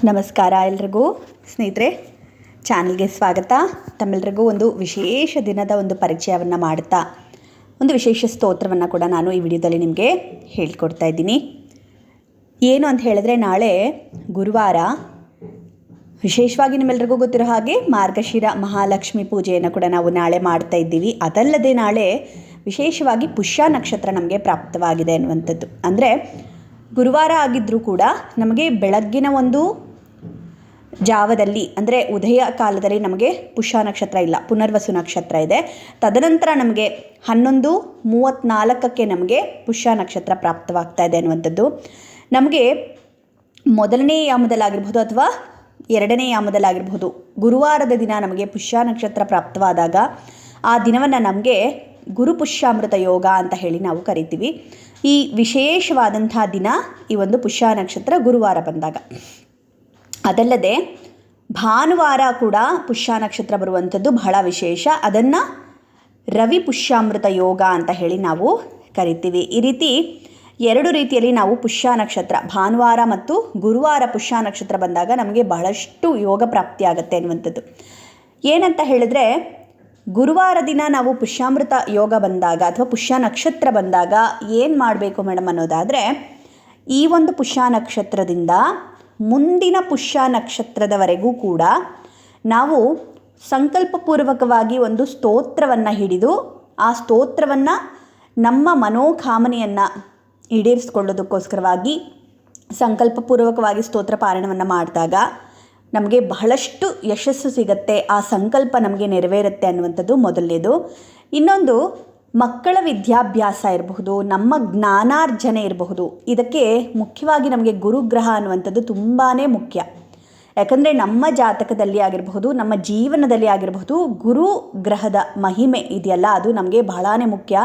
ನಮಸ್ಕಾರ ಎಲ್ರಿಗೂ ಸ್ನೇಹಿತರೆ, ಚಾನಲ್ಗೆ ಸ್ವಾಗತ. ತಮ್ಮೆಲ್ಲರಿಗೂ ಒಂದು ವಿಶೇಷ ದಿನದ ಒಂದು ಪರಿಚಯವನ್ನು ಮಾಡುತ್ತಾ ಒಂದು ವಿಶೇಷ ಸ್ತೋತ್ರವನ್ನು ಕೂಡ ನಾನು ಈ ವಿಡಿಯೋದಲ್ಲಿ ನಿಮಗೆ ಹೇಳ್ಕೊಡ್ತಾ ಇದ್ದೀನಿ. ಏನು ಅಂತ ಹೇಳಿದ್ರೆ, ನಾಳೆ ಗುರುವಾರ, ವಿಶೇಷವಾಗಿ ನಿಮ್ಮೆಲ್ಲರಿಗೂ ಗೊತ್ತಿರೋ ಹಾಗೆ ಮಾರ್ಗಶಿರ ಮಹಾಲಕ್ಷ್ಮಿ ಪೂಜೆಯನ್ನು ಕೂಡ ನಾವು ನಾಳೆ ಮಾಡ್ತಾ ಇದ್ದೀವಿ. ಅದಲ್ಲದೆ ನಾಳೆ ವಿಶೇಷವಾಗಿ ಪುಷ್ಯ ನಕ್ಷತ್ರ ನಮಗೆ ಪ್ರಾಪ್ತವಾಗಿದೆ ಅನ್ನುವಂಥದ್ದು. ಅಂದರೆ ಗುರುವಾರ ಆಗಿದ್ದರೂ ಕೂಡ ನಮಗೆ ಬೆಳಗ್ಗಿನ ಒಂದು ಜಾವದಲ್ಲಿ, ಅಂದರೆ ಉದಯ ಕಾಲದಲ್ಲಿ ನಮಗೆ ಪುಷ್ಯ ನಕ್ಷತ್ರ ಇಲ್ಲ, ಪುನರ್ವಸು ನಕ್ಷತ್ರ ಇದೆ. ತದನಂತರ ನಮಗೆ 11:34 ನಮಗೆ ಪುಷ್ಯ ನಕ್ಷತ್ರ ಪ್ರಾಪ್ತವಾಗ್ತಾ ಇದೆ ಅನ್ನುವಂಥದ್ದು. ನಮಗೆ ಮೊದಲನೇ ಯಾಮದಲ್ಲಾಗಿರ್ಬೋದು ಅಥವಾ ಎರಡನೇ ಯಾಮದಲ್ಲಾಗಿರ್ಬೋದು, ಗುರುವಾರದ ದಿನ ನಮಗೆ ಪುಷ್ಯ ನಕ್ಷತ್ರ ಪ್ರಾಪ್ತವಾದಾಗ ಆ ದಿನವನ್ನು ನಮಗೆ ಗುರುಪುಷ್ಯಾಮೃತ ಯೋಗ ಅಂತ ಹೇಳಿ ನಾವು ಕರಿತೀವಿ. ಈ ವಿಶೇಷವಾದಂಥ ದಿನ ಈ ಒಂದು ಪುಷ್ಯ ನಕ್ಷತ್ರ ಗುರುವಾರ ಬಂದಾಗ. ಅದಲ್ಲದೆ ಭಾನುವಾರ ಕೂಡ ಪುಷ್ಯ ನಕ್ಷತ್ರ ಬರುವಂಥದ್ದು ಬಹಳ ವಿಶೇಷ. ಅದನ್ನು ರವಿ ಪುಷ್ಯಾಮೃತ ಯೋಗ ಅಂತ ಹೇಳಿ ನಾವು ಕರಿತೀವಿ. ಈ ರೀತಿ ಎರಡು ರೀತಿಯಲ್ಲಿ ನಾವು ಪುಷ್ಯ ನಕ್ಷತ್ರ, ಭಾನುವಾರ ಮತ್ತು ಗುರುವಾರ ಪುಷ್ಯ ನಕ್ಷತ್ರ ಬಂದಾಗ ನಮಗೆ ಬಹಳಷ್ಟು ಯೋಗ ಪ್ರಾಪ್ತಿಯಾಗತ್ತೆ ಅನ್ನುವಂಥದ್ದು. ಏನಂತ ಹೇಳಿದ್ರೆ, ಗುರುವಾರ ದಿನ ನಾವು ಪುಷ್ಯಾಮೃತ ಯೋಗ ಬಂದಾಗ ಅಥವಾ ಪುಷ್ಯ ನಕ್ಷತ್ರ ಬಂದಾಗ ಏನು ಮಾಡಬೇಕು ಮೇಡಮ್ ಅನ್ನೋದಾದರೆ, ಈ ಒಂದು ಪುಷ್ಯ ನಕ್ಷತ್ರದಿಂದ ಮುಂದಿನ ಪುಷ್ಯ ನಕ್ಷತ್ರದವರೆಗೂ ಕೂಡ ನಾವು ಸಂಕಲ್ಪಪೂರ್ವಕವಾಗಿ ಒಂದು ಸ್ತೋತ್ರವನ್ನು ಹಿಡಿದು ಆ ಸ್ತೋತ್ರವನ್ನು ನಮ್ಮ ಮನೋಕಾಮನೆಯನ್ನು ಈಡೇರಿಸಿಕೊಳ್ಳೋದಕ್ಕೋಸ್ಕರವಾಗಿ ಸಂಕಲ್ಪಪೂರ್ವಕವಾಗಿ ಸ್ತೋತ್ರ ಪಾರಾಯಣವನ್ನು ಮಾಡಿದಾಗ ನಮಗೆ ಬಹಳಷ್ಟು ಯಶಸ್ಸು ಸಿಗುತ್ತೆ, ಆ ಸಂಕಲ್ಪ ನಮಗೆ ನೆರವೇರುತ್ತೆ ಅನ್ನುವಂಥದ್ದು ಮೊದಲನೇದು. ಇನ್ನೊಂದು, ಮಕ್ಕಳ ವಿದ್ಯಾಭ್ಯಾಸ ಇರಬಹುದು, ನಮ್ಮ ಜ್ಞಾನಾರ್ಜನೆ ಇರಬಹುದು, ಇದಕ್ಕೆ ಮುಖ್ಯವಾಗಿ ನಮಗೆ ಗುರುಗ್ರಹ ಅನ್ನುವಂಥದ್ದು ತುಂಬಾ ಮುಖ್ಯ. ಯಾಕಂದರೆ ನಮ್ಮ ಜಾತಕದಲ್ಲಿ ಆಗಿರಬಹುದು, ನಮ್ಮ ಜೀವನದಲ್ಲಿ ಆಗಿರಬಹುದು, ಗುರು ಗ್ರಹದ ಮಹಿಮೆ ಇದೆಯಲ್ಲ, ಅದು ನಮಗೆ ಬಹಳನೇ ಮುಖ್ಯ.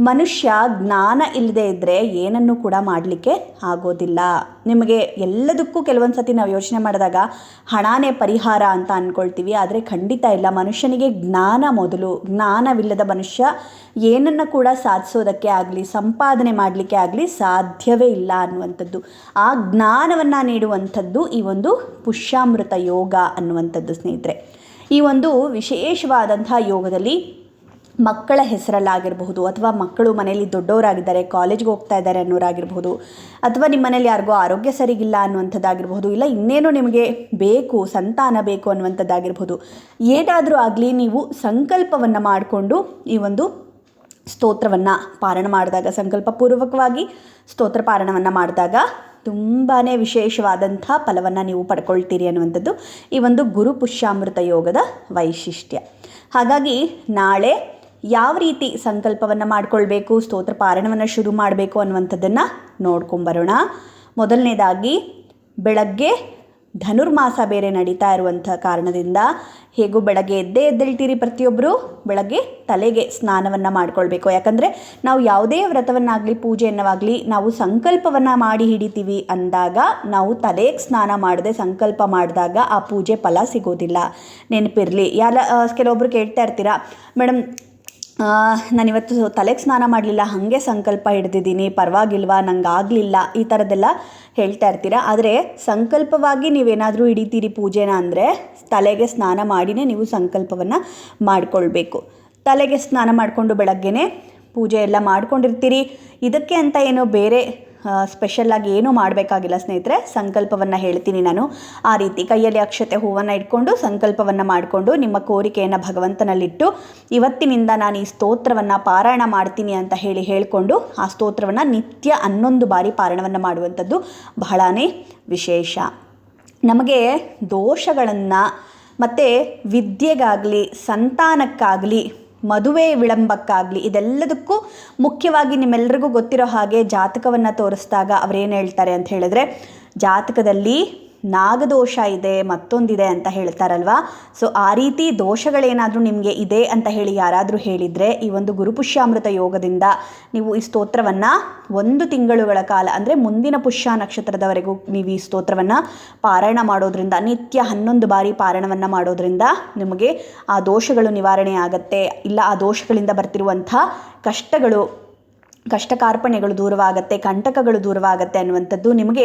ಮನುಷ್ಯ ಜ್ಞಾನ ಇಲ್ಲದೆ ಇದ್ದರೆ ಏನನ್ನೂ ಕೂಡ ಮಾಡಲಿಕ್ಕೆ ಆಗೋದಿಲ್ಲ. ನಿಮಗೆ ಎಲ್ಲದಕ್ಕೂ ಕೆಲವೊಂದು ಸತಿ ನಾವು ಯೋಚನೆ ಮಾಡಿದಾಗ ಹಣನೇ ಪರಿಹಾರ ಅಂತ ಅಂದ್ಕೊಳ್ತೀವಿ, ಆದರೆ ಖಂಡಿತ ಇಲ್ಲ. ಮನುಷ್ಯನಿಗೆ ಜ್ಞಾನ ಮೊದಲು. ಜ್ಞಾನವಿಲ್ಲದ ಮನುಷ್ಯ ಏನನ್ನು ಕೂಡ ಸಾಧಿಸೋದಕ್ಕೆ ಆಗಲಿ, ಸಂಪಾದನೆ ಮಾಡಲಿಕ್ಕೆ ಆಗಲಿ ಸಾಧ್ಯವೇ ಇಲ್ಲ ಅನ್ನುವಂಥದ್ದು. ಆ ಜ್ಞಾನವನ್ನು ನೀಡುವಂಥದ್ದು ಈ ಒಂದು ಪುಷ್ಯಾಮೃತ ಯೋಗ ಅನ್ನುವಂಥದ್ದು. ಸ್ನೇಹಿತರೆ, ಈ ಒಂದು ವಿಶೇಷವಾದಂಥ ಯೋಗದಲ್ಲಿ ಮಕ್ಕಳ ಹೆಸರಲ್ಲಾಗಿರಬಹುದು, ಅಥವಾ ಮಕ್ಕಳು ಮನೆಯಲ್ಲಿ ದೊಡ್ಡವರಾಗಿದ್ದಾರೆ, ಕಾಲೇಜ್ಗೆ ಹೋಗ್ತಾ ಇದ್ದಾರೆ ಅನ್ನೋರಾಗಿರ್ಬೋದು, ಅಥವಾ ನಿಮ್ಮ ಮನೇಲಿ ಯಾರಿಗೋ ಆರೋಗ್ಯ ಸರಿಗಿಲ್ಲ ಅನ್ನುವಂಥದ್ದಾಗಿರ್ಬೋದು, ಇಲ್ಲ ಇನ್ನೇನೋ ನಿಮಗೆ ಬೇಕು, ಸಂತಾನ ಬೇಕು ಅನ್ನುವಂಥದ್ದಾಗಿರ್ಬೋದು, ಏನಾದರೂ ಆಗಲಿ ನೀವು ಸಂಕಲ್ಪವನ್ನು ಮಾಡಿಕೊಂಡು ಈ ಒಂದು ಸ್ತೋತ್ರವನ್ನು ಪಾರಾಯಣ ಮಾಡಿದಾಗ, ಸಂಕಲ್ಪಪೂರ್ವಕವಾಗಿ ಸ್ತೋತ್ರ ಪಾರಾಯಣವನ್ನು ಮಾಡಿದಾಗ ತುಂಬಾ ವಿಶೇಷವಾದಂಥ ಫಲವನ್ನು ನೀವು ಪಡ್ಕೊಳ್ತೀರಿ ಅನ್ನುವಂಥದ್ದು ಈ ಒಂದು ಗುರು ಪುಷ್ಯಾಮೃತ ಯೋಗದ ವೈಶಿಷ್ಟ್ಯ. ಹಾಗಾಗಿ ನಾಳೆ ಯಾವ ರೀತಿ ಸಂಕಲ್ಪವನ್ನು ಮಾಡಿಕೊಳ್ಬೇಕು, ಸ್ತೋತ್ರ ಪಾರಾಯಣವನ್ನು ಶುರು ಮಾಡಬೇಕು ಅನ್ನುವಂಥದ್ದನ್ನು ನೋಡ್ಕೊಂಬರೋಣ. ಮೊದಲನೇದಾಗಿ, ಬೆಳಗ್ಗೆ ಧನುರ್ಮಾಸ ಬೇರೆ ನಡೀತಾ ಇರುವಂಥ ಕಾರಣದಿಂದ ಹೇಗೂ ಬೆಳಗ್ಗೆ ಎದ್ದೇಳ್ತೀರಿ ಪ್ರತಿಯೊಬ್ಬರು, ಬೆಳಗ್ಗೆ ತಲೆಗೆ ಸ್ನಾನವನ್ನು ಮಾಡಿಕೊಳ್ಬೇಕು. ಯಾಕಂದರೆ ನಾವು ಯಾವುದೇ ವ್ರತವನ್ನಾಗಲಿ ಪೂಜೆಯನ್ನಾಗಲಿ ನಾವು ಸಂಕಲ್ಪವನ್ನು ಮಾಡಿ ಹಿಡಿತೀವಿ ಅಂದಾಗ, ನಾವು ತಲೆಗೆ ಸ್ನಾನ ಮಾಡದೆ ಸಂಕಲ್ಪ ಮಾಡಿದಾಗ ಆ ಪೂಜೆ ಫಲ ಸಿಗೋದಿಲ್ಲ, ನೆನಪಿರಲಿ. ಕೆಲವೊಬ್ಬರು ಕೇಳ್ತಾ ಇರ್ತೀರಾ, ಮೇಡಮ್ ನಾನಿವತ್ತು ತಲೆಗೆ ಸ್ನಾನ ಮಾಡಲಿಲ್ಲ, ಹಾಗೆ ಸಂಕಲ್ಪ ಹಿಡ್ದಿದ್ದೀನಿ, ಪರವಾಗಿಲ್ವಾ, ನಂಗೆ ಆಗಲಿಲ್ಲ, ಈ ಥರದ್ದೆಲ್ಲ ಹೇಳ್ತಾ ಇರ್ತೀರ. ಆದರೆ ಸಂಕಲ್ಪವಾಗಿ ನೀವೇನಾದರೂ ಹಿಡಿತೀರಿ ಪೂಜೆನ ಅಂದರೆ ತಲೆಗೆ ಸ್ನಾನ ಮಾಡಿನೇ ನೀವು ಸಂಕಲ್ಪವನ್ನು ಮಾಡಿಕೊಳ್ಬೇಕು. ತಲೆಗೆ ಸ್ನಾನ ಮಾಡಿಕೊಂಡು ಬೆಳಗ್ಗೆನೇ ಪೂಜೆ ಎಲ್ಲ ಮಾಡ್ಕೊಂಡಿರ್ತೀರಿ. ಇದಕ್ಕೆ ಅಂತ ಏನೋ ಬೇರೆ ಸ್ಪೆಷಲ್ಲಾಗಿ ಏನೂ ಮಾಡಬೇಕಾಗಿಲ್ಲ ಸ್ನೇಹಿತರೆ. ಸಂಕಲ್ಪವನ್ನು ಹೇಳ್ತೀನಿ ನಾನು. ಆ ರೀತಿ ಕೈಯಲ್ಲಿ ಅಕ್ಷತೆ ಹೂವನ್ನು ಇಟ್ಕೊಂಡು ಸಂಕಲ್ಪವನ್ನು ಮಾಡಿಕೊಂಡು ನಿಮ್ಮ ಕೋರಿಕೆಯನ್ನು ಭಗವಂತನಲ್ಲಿಟ್ಟು, ಇವತ್ತಿನಿಂದ ನಾನು ಈ ಸ್ತೋತ್ರವನ್ನು ಪಾರಾಯಣ ಮಾಡ್ತೀನಿ ಅಂತ ಹೇಳಿಕೊಂಡು ಆ ಸ್ತೋತ್ರವನ್ನು ನಿತ್ಯ 11 ಬಾರಿ ಪಾರಾಯಣವನ್ನು ಮಾಡುವಂಥದ್ದು ಬಹಳನೇ ವಿಶೇಷ. ನಮಗೆ ದೋಷಗಳನ್ನು ಮತ್ತು ವಿದ್ಯೆಗಾಗಲಿ, ಸಂತಾನಕ್ಕಾಗಲಿ, ಮದುವೆ ವಿಳಂಬಕ್ಕಾಗಲಿ, ಇದೆಲ್ಲದಕ್ಕೂ ಮುಖ್ಯವಾಗಿ ನಿಮ್ಮೆಲ್ಲರಿಗೂ ಗೊತ್ತಿರೋ ಹಾಗೆ ಜಾತಕವನ್ನು ತೋರಿಸಿದಾಗ ಅವರೇನು ಹೇಳ್ತಾರೆ ಅಂತ ಹೇಳಿದ್ರೆ, ಜಾತಕದಲ್ಲಿ ನಾಗದೋಷ ಇದೆ, ಮತ್ತೊಂದಿದೆ ಅಂತ ಹೇಳ್ತಾರಲ್ವ. ಸೊ ಆ ರೀತಿ ದೋಷಗಳೇನಾದರೂ ನಿಮಗೆ ಇದೆ ಅಂತ ಹೇಳಿ ಯಾರಾದರೂ ಹೇಳಿದರೆ, ಈ ಒಂದು ಗುರುಪುಷ್ಯಾಮೃತ ಯೋಗದಿಂದ ನೀವು ಈ ಸ್ತೋತ್ರವನ್ನು 1 ತಿಂಗಳುಗಳ ಕಾಲ, ಅಂದರೆ ಮುಂದಿನ ಪುಷ್ಯ ನಕ್ಷತ್ರದವರೆಗೂ ನೀವು ಈ ಸ್ತೋತ್ರವನ್ನು ಪಾರಾಯಣ ಮಾಡೋದ್ರಿಂದ, ನಿತ್ಯ 11 ಬಾರಿ ಪಾರಾಯಣವನ್ನು ಮಾಡೋದ್ರಿಂದ ನಿಮಗೆ ಆ ದೋಷಗಳು ನಿವಾರಣೆ ಆಗುತ್ತೆ. ಇಲ್ಲ ಆ ದೋಷಗಳಿಂದ ಬರ್ತಿರುವಂಥ ಕಷ್ಟಗಳು ಕಷ್ಟ ಕಾರ್ಪಣ್ಯಗಳು ದೂರವಾಗುತ್ತೆ, ಕಂಟಕಗಳು ದೂರವಾಗುತ್ತೆ ಅನ್ನುವಂಥದ್ದು, ನಿಮಗೆ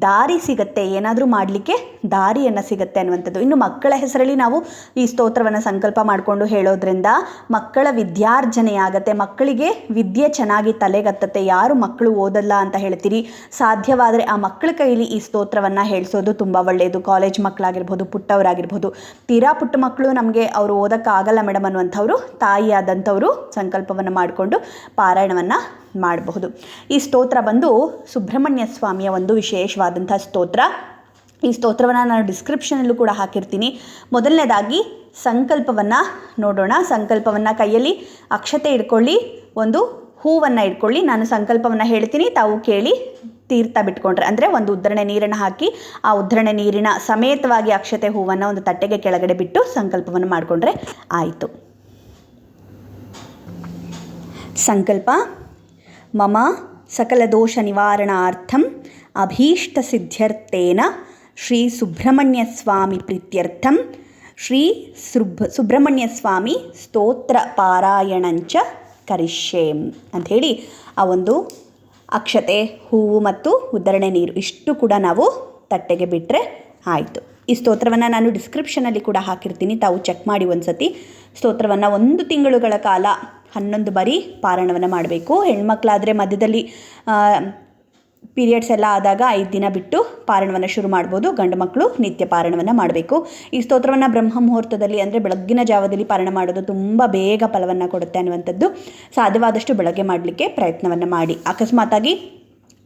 ದಾರಿ ಸಿಗುತ್ತೆ, ಏನಾದರೂ ಮಾಡಲಿಕ್ಕೆ ದಾರಿಯನ್ನು ಸಿಗುತ್ತೆ ಅನ್ನುವಂಥದ್ದು. ಇನ್ನು ಮಕ್ಕಳ ಹೆಸರಲ್ಲಿ ನಾವು ಈ ಸ್ತೋತ್ರವನ್ನು ಸಂಕಲ್ಪ ಮಾಡಿಕೊಂಡು ಹೇಳೋದ್ರಿಂದ ಮಕ್ಕಳ ವಿದ್ಯಾರ್ಜನೆಯಾಗತ್ತೆ, ಮಕ್ಕಳಿಗೆ ವಿದ್ಯೆ ಚೆನ್ನಾಗಿ ತಲೆಗತ್ತತ್ತೆ. ಯಾರು ಮಕ್ಕಳು ಓದಲ್ಲ ಅಂತ ಹೇಳ್ತೀರಿ, ಸಾಧ್ಯವಾದರೆ ಆ ಮಕ್ಕಳ ಕೈಲಿ ಈ ಸ್ತೋತ್ರವನ್ನು ಹೇಳಿಸೋದು ತುಂಬ ಒಳ್ಳೆಯದು. ಕಾಲೇಜ್ ಮಕ್ಕಳಾಗಿರ್ಬೋದು, ಪುಟ್ಟವರಾಗಿರ್ಬೋದು, ತೀರಾ ಪುಟ್ಟ ಮಕ್ಕಳು ನಮಗೆ ಅವರು ಓದೋಕ್ಕಾಗಲ್ಲ ಮೇಡಮ್ ಅನ್ನುವಂಥವ್ರು, ತಾಯಿಯಾದಂಥವರು ಸಂಕಲ್ಪವನ್ನು ಮಾಡಿಕೊಂಡು ಪಾರಾಯಣವನ್ನು ಮಾಡಬಹುದು. ಈ ಸ್ತೋತ್ರ ಬಂದು ಸುಬ್ರಹ್ಮಣ್ಯ ಸ್ವಾಮಿಯ ಒಂದು ವಿಶೇಷವಾದಂಥ ಸ್ತೋತ್ರ. ಈ ಸ್ತೋತ್ರವನ್ನು ನಾನು ಡಿಸ್ಕ್ರಿಪ್ಷನಲ್ಲೂ ಕೂಡ ಹಾಕಿರ್ತೀನಿ. ಮೊದಲನೇದಾಗಿ ಸಂಕಲ್ಪವನ್ನು ನೋಡೋಣ. ಸಂಕಲ್ಪವನ್ನು ಕೈಯಲ್ಲಿ ಅಕ್ಷತೆ ಇಟ್ಕೊಳ್ಳಿ, ಒಂದು ಹೂವನ್ನು ಇಟ್ಕೊಳ್ಳಿ. ನಾನು ಸಂಕಲ್ಪವನ್ನು ಹೇಳ್ತೀನಿ, ತಾವು ಕೇಳಿ ತೀರ್ಥ ಬಿಟ್ಕೊಂಡ್ರೆ, ಅಂದರೆ ಒಂದು ಉದ್ಧರಣೆ ನೀರನ್ನು ಹಾಕಿ ಆ ಉದ್ಧರಣೆ ನೀರಿನ ಸಮೇತವಾಗಿ ಅಕ್ಷತೆ ಹೂವನ್ನು ಒಂದು ತಟ್ಟೆಗೆ ಕೆಳಗಡೆ ಬಿಟ್ಟು ಸಂಕಲ್ಪವನ್ನು ಮಾಡಿಕೊಂಡ್ರೆ ಆಯಿತು. ಸಂಕಲ್ಪ: ಮಮ ಸಕಲ ದೋಷ ನಿವಾರಣಾರ್ಥಂ ಅಭೀಷ್ಟ ಸಿದ್ಧ್ಯರ್ಥೇನ ಶ್ರೀ ಸುಬ್ರಹ್ಮಣ್ಯ ಸ್ವಾಮಿ ಪ್ರೀತ್ಯರ್ಥಂ ಶ್ರೀ ಸುಬ್ರಹ್ಮಣ್ಯ ಸ್ವಾಮಿ ಸ್ತೋತ್ರ ಪಾರಾಯಣಂಚ ಕರಿಷ್ಯೆ ಅಂಥೇಳಿ ಆ ಒಂದು ಅಕ್ಷತೆ, ಹೂವು ಮತ್ತು ಉದ್ಧರಣೆ ನೀರು ಇಷ್ಟು ಕೂಡ ನಾವು ತಟ್ಟೆಗೆ ಬಿಟ್ಟರೆ ಆಯಿತು. ಈ ಸ್ತೋತ್ರವನ್ನು ನಾನು ಡಿಸ್ಕ್ರಿಪ್ಷನಲ್ಲಿ ಕೂಡ ಹಾಕಿರ್ತೀನಿ, ತಾವು ಚೆಕ್ ಮಾಡಿ ಒಂದು ಸತಿ. ಸ್ತೋತ್ರವನ್ನು 1 ತಿಂಗಳುಗಳ ಕಾಲ 11 ಬಾರಿ ಪಾರಾಯಣವನ್ನು ಮಾಡಬೇಕು. ಹೆಣ್ಮಕ್ಳಾದರೆ ಮಧ್ಯದಲ್ಲಿ ಪೀರಿಯಡ್ಸ್ ಎಲ್ಲ ಆದಾಗ 5 ದಿನ ಬಿಟ್ಟು ಪಾರಾಯಣವನ್ನು ಶುರು ಮಾಡ್ಬೋದು. ಗಂಡು ಮಕ್ಕಳು ನಿತ್ಯ ಪಾರಾಯಣವನ್ನು ಮಾಡಬೇಕು. ಈ ಸ್ತೋತ್ರವನ್ನು ಬ್ರಹ್ಮ ಮುಹೂರ್ತದಲ್ಲಿ, ಅಂದರೆ ಬೆಳಗ್ಗಿನ ಜಾವದಲ್ಲಿ ಪಾರಾಯಣ ಮಾಡೋದು ತುಂಬ ಬೇಗ ಫಲವನ್ನು ಕೊಡುತ್ತೆ ಅನ್ನುವಂಥದ್ದು. ಸಾಧ್ಯವಾದಷ್ಟು ಬೆಳಗ್ಗೆ ಮಾಡಲಿಕ್ಕೆ ಪ್ರಯತ್ನವನ್ನು ಮಾಡಿ. ಅಕಸ್ಮಾತಾಗಿ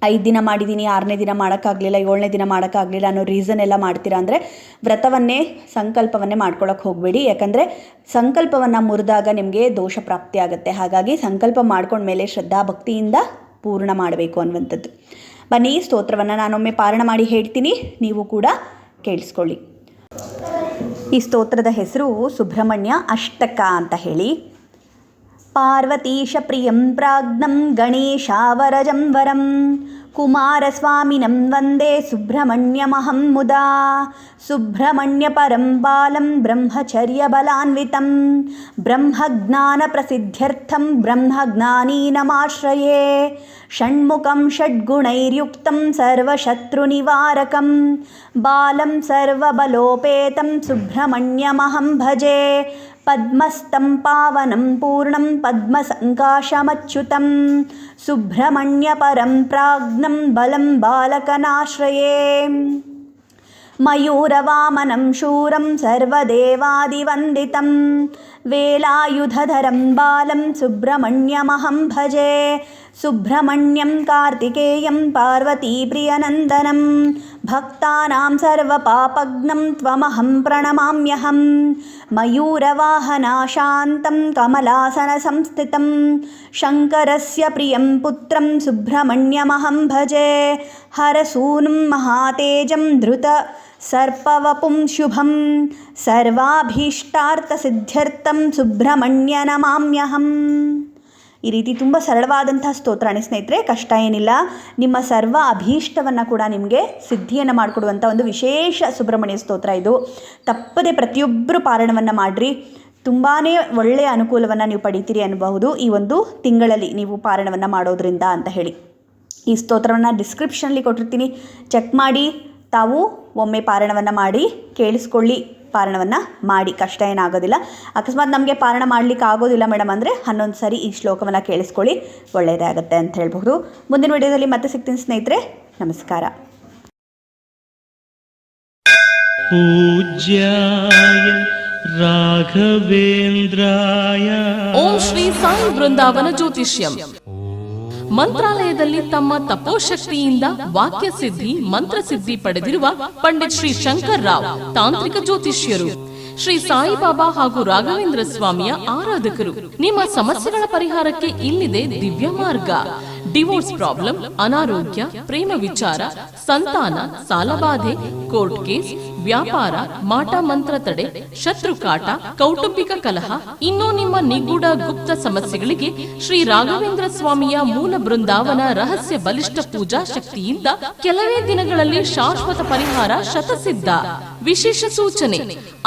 5 ದಿನ ಮಾಡಿದ್ದೀನಿ, 6ನೇ ದಿನ ಮಾಡೋಕ್ಕಾಗಲಿಲ್ಲ, 7ನೇ ದಿನ ಮಾಡೋಕ್ಕಾಗಲಿಲ್ಲ ಅನ್ನೋ ರೀಸನ್ ಎಲ್ಲ ಮಾಡ್ತೀರಾ ಅಂದರೆ ವ್ರತವನ್ನೇ ಸಂಕಲ್ಪವನ್ನೇ ಮಾಡ್ಕೊಳ್ಳೋಕೆ ಹೋಗಬೇಡಿ. ಯಾಕಂದರೆ ಸಂಕಲ್ಪವನ್ನು ಮುರಿದಾಗ ನಿಮಗೆ ದೋಷ ಪ್ರಾಪ್ತಿ ಆಗುತ್ತೆ. ಹಾಗಾಗಿ ಸಂಕಲ್ಪ ಮಾಡ್ಕೊಂಡ್ಮೇಲೆ ಶ್ರದ್ಧಾ ಭಕ್ತಿಯಿಂದ ಪೂರ್ಣ ಮಾಡಬೇಕು ಅನ್ನುವಂಥದ್ದು. ಬನ್ನಿ, ಸ್ತೋತ್ರವನ್ನು ನಾನೊಮ್ಮೆ ಪಾರಾಯಣ ಮಾಡಿ ಹೇಳ್ತೀನಿ, ನೀವು ಕೂಡ ಕೇಳಿಸ್ಕೊಳ್ಳಿ. ಈ ಸ್ತೋತ್ರದ ಹೆಸರು ಸುಬ್ರಹ್ಮಣ್ಯ ಅಷ್ಟಕ ಅಂತ ಹೇಳಿ. ಪಾರ್ವತೀಶ ಪ್ರಿಯಂ ಪ್ರಾಜ್ಞಂ ಗಣೇಶಾವರಜಂ ವರಂ ಕುಮಾರಸ್ವಾಮಿನಂ ವಂದೇ ಸುಬ್ರಹ್ಮಣ್ಯಮಹಂ ಮುದಾ ಸುಬ್ರಹ್ಮಣ್ಯ ಪರಂ ಬಾಲಂ ಬ್ರಹ್ಮಚರ್ಯ ಬಲಾನ್ವಿತಂ ಬ್ರಹ್ಮಜ್ಞಾನ ಪ್ರಸಿದ್ಧ್ಯರ್ಥಂ ಬ್ರಹ್ಮಜ್ಞಾನೀನಮಾಶ್ರಯೇ ಷಣ್ಮುಖಂ ಷಡ್ಗುಣೈರ್ಯುಕ್ತಂ ಸರ್ವಶತ್ರುನಿವಾರಕಂ ಬಾಲಂ ಸರ್ವಬಲೋಪೇತಂ ಸುಬ್ರಹ್ಮಣ್ಯಮಹಂ ಭಜೆ ಪದ್ಮಸ್ತಂ ಪಾವನಂ ಪೂರ್ಣಂ ಪದ್ಮಸಂಕಾಶಮಚ್ಯುತಂ ಸುಬ್ರಹ್ಮಣ್ಯ ಪರಂ ಪ್ರಾಜ್ಞಂ ಬಲಂ ಬಾಲಕನಾಶ್ರಯೇ ಮಯೂರವಾಮನಂ ಶೂರಂ ಸರ್ವದೇವಾದಿವಂದಿತಂ ವೇಲಾಯುಧಧರಂ ಬಾಲಂ ಸುಬ್ರಹ್ಮಣ್ಯಮಹಂ ಭಜೆ ಸುಬ್ರಹ್ಮಣ್ಯಂ ಕಾರ್ತಿಕೇಯಂ ಪಾರ್ವತೀಪ್ರಿಯನಂದನಂ ಭಕ್ತಾನಾಂ ಸರ್ವಪಾಪಘ್ನಂ ತ್ವಮಹಂ ಪ್ರಣಮಾಮ್ಯಹಂ ಮಯೂರವಾಹನಾಶಾಂತಂ ಕಮಲಾಸನ ಸಂಸ್ಥಿತಂ ಶಂಕರಸ್ಯ ಪ್ರಿಯಂ ಪುತ್ರಂ ಸುಬ್ರಹ್ಮಣ್ಯಮಹಂ ಭಜೆ ಹರಸೂನುಂ ಮಹಾತೇಜಂ ಧೃತ ಸರ್ಪವಪುಂ ಶುಭಂ ಸರ್ವಾಭೀಷ್ಟಾರ್ಥಸಿದ್ಧ್ಯರ್ಥಂ ಸುಬ್ರಹ್ಮಣ್ಯ ನಮಾಮ್ಯಹಂ. ಈ ರೀತಿ ತುಂಬ ಸರಳವಾದಂಥ ಸ್ತೋತ್ರ ಸ್ನೇಹಿತರೆ, ಕಷ್ಟ ಏನಿಲ್ಲ. ನಿಮ್ಮ ಸರ್ವ ಅಭೀಷ್ಟವನ್ನು ಕೂಡ ನಿಮಗೆ ಸಿದ್ಧಿಯನ್ನು ಮಾಡಿಕೊಡುವಂಥ ಒಂದು ವಿಶೇಷ ಸುಬ್ರಹ್ಮಣ್ಯ ಸ್ತೋತ್ರ ಇದು. ತಪ್ಪದೆ ಪ್ರತಿಯೊಬ್ಬರು ಪಾರಾಯಣವನ್ನು ಮಾಡಿರಿ, ತುಂಬಾ ಒಳ್ಳೆಯ ಅನುಕೂಲವನ್ನು ನೀವು ಪಡಿತೀರಿ ಅನ್ನಬಹುದು ಈ ಒಂದು ತಿಂಗಳಲ್ಲಿ ನೀವು ಪಾರಾಯಣವನ್ನು ಮಾಡೋದ್ರಿಂದ ಅಂತ ಹೇಳಿ. ಈ ಸ್ತೋತ್ರವನ್ನು ಡಿಸ್ಕ್ರಿಪ್ಷನಲ್ಲಿ ಕೊಟ್ಟಿರ್ತೀನಿ, ಚೆಕ್ ಮಾಡಿ ತಾವು ಒಮ್ಮೆ ಪಾರಾಯಣವನ್ನು ಮಾಡಿ ಕೇಳಿಸ್ಕೊಳ್ಳಿ. ಪಾರಾಯಣವನ್ನು ಮಾಡಿ, ಕಷ್ಟ ಏನಾಗೋದಿಲ್ಲ. ಅಕಸ್ಮಾತ್ ನಮಗೆ ಪಾರಾಯಣ ಮಾಡಲಿಕ್ಕೆ ಆಗೋದಿಲ್ಲ ಮೇಡಮ್ ಅಂದರೆ 11 ಸರಿ ಈ ಶ್ಲೋಕವನ್ನು ಕೇಳಿಸ್ಕೊಳ್ಳಿ, ಒಳ್ಳೆಯದೇ ಆಗುತ್ತೆ ಅಂತ ಹೇಳ್ಬಹುದು. ಮುಂದಿನ ವಿಡಿಯೋದಲ್ಲಿ ಮತ್ತೆ ಸಿಗ್ತೀನಿ ಸ್ನೇಹಿತರೆ, ನಮಸ್ಕಾರ. ಪೂಜ್ಯಾಯ ರಾಘವೇಂದ್ರಾಯ. ಓಂ ಶ್ರೀ ಸಾಯಿ ಬೃಂದಾವನ ಜ್ಯೋತಿಷ್ಯಂ. ಮಂತ್ರಾಲಯದಲ್ಲಿ ತಮ್ಮ ತಪೋಶಕ್ತಿಯಿಂದ ವಾಕ್ಯ ಸಿದ್ಧಿ, ಮಂತ್ರ ಸಿದ್ಧಿ ಪಡೆದಿರುವ ಪಂಡಿತ್ ಶ್ರೀ ಶಂಕರ್ ರಾವ್ ತಾಂತ್ರಿಕ ಜ್ಯೋತಿಷ್ಯರು. ಶ್ರೀ ಸಾಯಿಬಾಬಾ ಹಾಗೂ ರಾಘವೇಂದ್ರ ಸ್ವಾಮಿಯ ಆರಾಧಕರು. ನಿಮ್ಮ ಸಮಸ್ಯೆಗಳ ಪರಿಹಾರಕ್ಕೆ ಇಲ್ಲಿದೆ ದಿವ್ಯ ಮಾರ್ಗ. ಡಿವೋರ್ಸ್ ಪ್ರಾಬ್ಲಮ್, ಅನಾರೋಗ್ಯ, ಪ್ರೇಮ ವಿಚಾರ, ಸಂತಾನ, ಸಾಲಬಾಧೆ, ಕೋರ್ಟ್ ಕೇಸ್, ವ್ಯಾಪಾರ, ಮಾಟ ಮಂತ್ರ ತಡೆ, ಶತ್ರುಕಾಟ, ಕೌಟುಂಬಿಕ ಕಲಹ, ಇನ್ನೂ ನಿಮ್ಮ ನಿಗೂಢ ಗುಪ್ತ ಸಮಸ್ಯೆಗಳಿಗೆ ಶ್ರೀ ರಾಘವೇಂದ್ರ ಸ್ವಾಮಿಯ ಮೂಲ ಬೃಂದಾವನ ರಹಸ್ಯ ಬಲಿಷ್ಠ ಪೂಜಾ ಶಕ್ತಿಯಿಂದ ಕೆಲವೇ ದಿನಗಳಲ್ಲಿ ಶಾಶ್ವತ ಪರಿಹಾರ ಶತಸಿದ್ಧ. ವಿಶೇಷ ಸೂಚನೆ: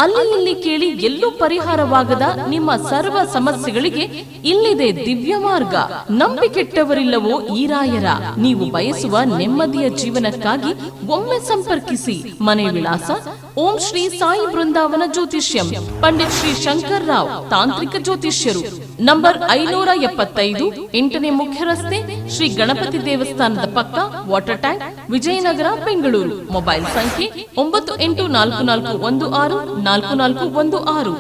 ಅಲ್ಲಿ ಇಲ್ಲಿ ಕೇಳಿ ಎಲ್ಲೂ ಪರಿಹಾರವಾಗದ ನಿಮ್ಮ ಸರ್ವ ಸಮಸ್ಯೆಗಳಿಗೆ ಇಲ್ಲಿದೆ ದಿವ್ಯ ಮಾರ್ಗ. ನಂಬಿಕೆಟ್ಟವರಿಲ್ಲವೋ ಈ ರಾಯರ. ನೀವು ಬಯಸುವ ನೆಮ್ಮದಿಯ ಜೀವನಕ್ಕಾಗಿ ಒಮ್ಮೆ ಸಂಪರ್ಕಿಸಿ. ಮನೆ ವಿಳಾಸ: ಓಂ ಶ್ರೀ ಸಾಯಿ ಬೃಂದಾವನ ಜ್ಯೋತಿಷ್ಯಂ, ಪಂಡಿತ್ ಶ್ರೀ ಶಂಕರ್ ರಾವ್, ತಾಂತ್ರಿಕ ಜ್ಯೋತಿಷ್ಯರು. ನಂಬರ್ 575, 8ನೇ ಮುಖ್ಯ ರಸ್ತೆ, ಶ್ರೀ ಗಣಪತಿ ದೇವಸ್ಥಾನದ ಪಕ್ಕ, water tank, Vijayanagara, Bengaluru. Mobile ಸಂಖ್ಯೆ 9844164416.